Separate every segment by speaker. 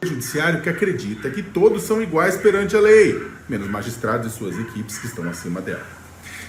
Speaker 1: Judiciário que acredita que todos são iguais perante a lei, menos magistrados e suas equipes que estão acima dela.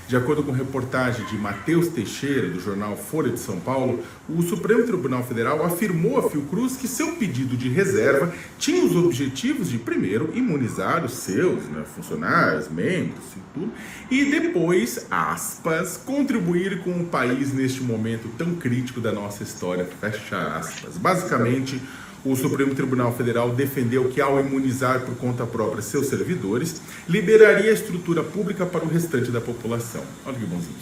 Speaker 1: De acordo com reportagem de Matheus Teixeira, do jornal Folha de São Paulo, o Supremo Tribunal Federal afirmou à Fiocruz que seu pedido de reserva tinha os objetivos de, primeiro, imunizar os seus funcionários, membros e tudo, e depois, aspas, contribuir com o país neste momento tão crítico da nossa história, fecha aspas. Basicamente, o Supremo Tribunal Federal defendeu que, ao imunizar por conta própria seus servidores, liberaria a estrutura pública para o restante da população. Olha que bonzinho.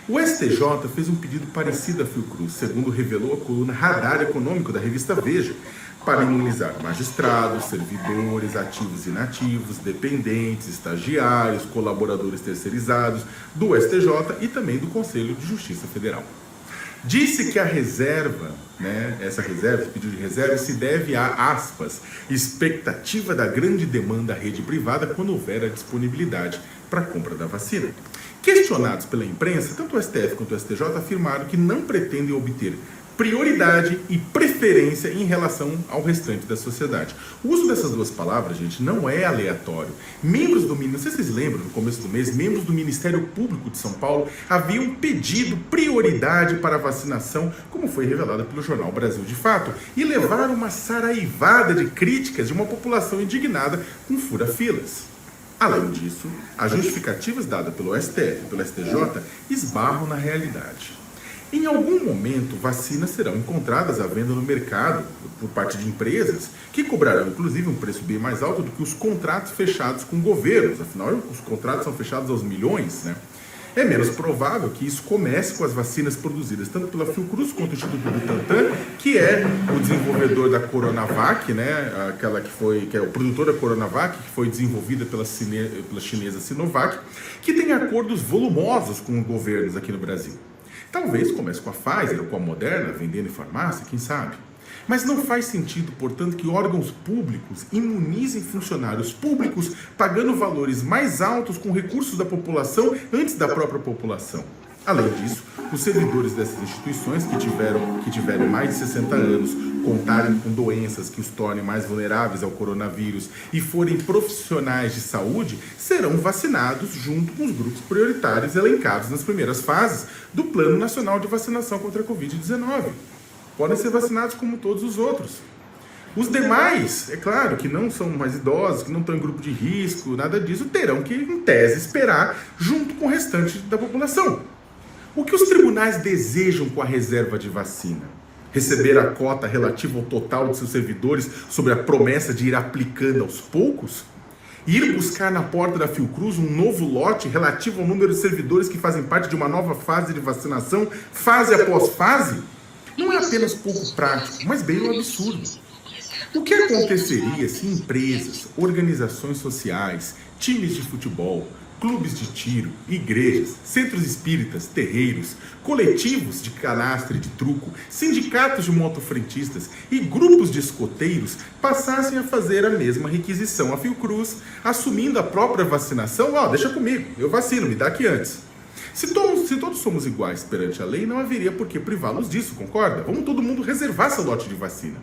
Speaker 1: O STJ fez um pedido parecido à Fiocruz, segundo revelou a coluna Radar Econômico da revista Veja, para imunizar magistrados, servidores, ativos e inativos, dependentes, estagiários, colaboradores terceirizados do STJ e também do Conselho de Justiça Federal. Disse que a reserva, esse pedido de reserva, se deve a, aspas, expectativa da grande demanda à rede privada quando houver a disponibilidade para a compra da vacina. Questionados pela imprensa, tanto o STF quanto o STJ afirmaram que não pretendem obter prioridade e preferência em relação ao restante da sociedade. O uso dessas duas palavras, gente, não é aleatório. Membros do Ministério, não sei se vocês lembram, no começo do mês, membros do Ministério Público de São Paulo haviam pedido prioridade para a vacinação, como foi revelado pelo jornal Brasil de Fato, e levaram uma saraivada de críticas de uma população indignada com fura-filas. Além disso, as justificativas dadas pelo STF e pelo STJ esbarram na realidade. Em algum momento, vacinas serão encontradas à venda no mercado por parte de empresas que cobrarão, inclusive, um preço bem mais alto do que os contratos fechados com governos. Afinal, os contratos são fechados aos milhões, É menos provável que isso comece com as vacinas produzidas tanto pela Fiocruz quanto o Instituto Butantan, que é o desenvolvedor da Coronavac, que é o produtor da Coronavac, que foi desenvolvida pela chinesa Sinovac, que tem acordos volumosos com governos aqui no Brasil. Talvez comece com a Pfizer ou com a Moderna, vendendo em farmácia, quem sabe? Mas não faz sentido, portanto, que órgãos públicos imunizem funcionários públicos pagando valores mais altos com recursos da população antes da própria população. Além disso, os servidores dessas instituições que tiverem mais de 60 anos, contarem com doenças que os tornem mais vulneráveis ao coronavírus e forem profissionais de saúde, serão vacinados junto com os grupos prioritários elencados nas primeiras fases do Plano Nacional de Vacinação contra a Covid-19. Podem ser vacinados como todos os outros. Os demais, é claro, que não são mais idosos, que não estão em grupo de risco, nada disso, terão que, em tese, esperar junto com o restante da população. O que os tribunais desejam com a reserva de vacina? Receber a cota relativa ao total de seus servidores sob a promessa de ir aplicando aos poucos? Ir buscar na porta da Fiocruz um novo lote relativo ao número de servidores que fazem parte de uma nova fase de vacinação, fase após fase? Não é apenas pouco prático, mas bem um absurdo. O que aconteceria se empresas, organizações sociais, times de futebol, clubes de tiro, igrejas, centros espíritas, terreiros, coletivos de canastra e de truco, sindicatos de motofrentistas e grupos de escoteiros passassem a fazer a mesma requisição à Fiocruz, assumindo a própria vacinação? Deixa comigo, eu vacino, me dá aqui antes. Se todos somos iguais perante a lei, não haveria por que privá-los disso, concorda? Vamos todo mundo reservar seu lote de vacina.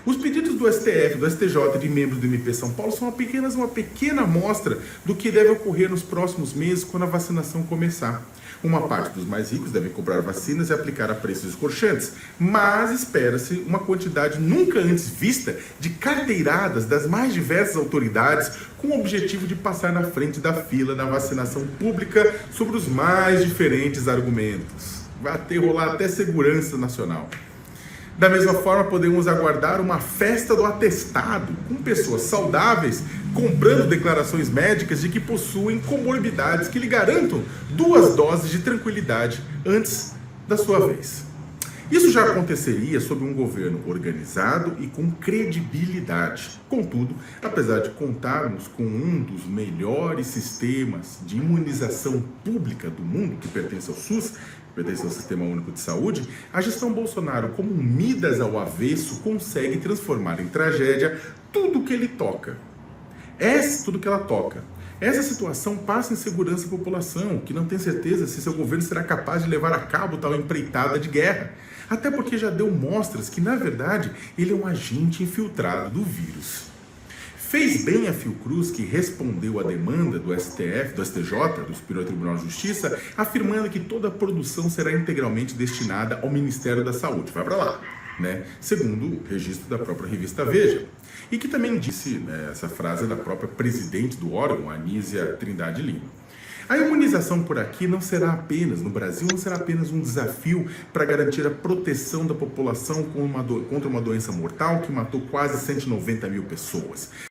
Speaker 1: Os pedidos do STF, do STJ e de membros do MP São Paulo são apenas uma pequena amostra do que deve ocorrer nos próximos meses quando a vacinação começar. Uma parte dos mais ricos deve comprar vacinas e aplicar a preços escorchantes, mas espera-se uma quantidade nunca antes vista de carteiradas das mais diversas autoridades com o objetivo de passar na frente da fila na vacinação pública sobre os mais diferentes argumentos. Vai rolar até segurança nacional. Da mesma forma, podemos aguardar uma festa do atestado, com pessoas saudáveis comprando declarações médicas de que possuem comorbidades que lhe garantam 2 doses de tranquilidade antes da sua vez. Isso já aconteceria sob um governo organizado e com credibilidade. Contudo, apesar de contarmos com um dos melhores sistemas de imunização pública do mundo, que pertence ao SUS, pertence ao Sistema Único de Saúde, a gestão Bolsonaro, como um Midas ao avesso, consegue transformar em tragédia tudo que ele toca. Tudo que ela toca. Essa situação passa insegurança à população, que não tem certeza se seu governo será capaz de levar a cabo tal empreitada de guerra. até porque já deu mostras que, na verdade, ele é um agente infiltrado do vírus. Fez bem a Fiocruz, que respondeu à demanda do STF, do STJ, do Superior Tribunal de Justiça, afirmando que toda a produção será integralmente destinada ao Ministério da Saúde. Vai para lá, né? Segundo o registro da própria revista Veja. E que também disse, né, essa frase da própria presidente do órgão, Anísia Trindade Lima. A imunização por aqui não será apenas, no Brasil, não será apenas um desafio para garantir a proteção da população contra uma doença mortal que matou quase 190 mil pessoas.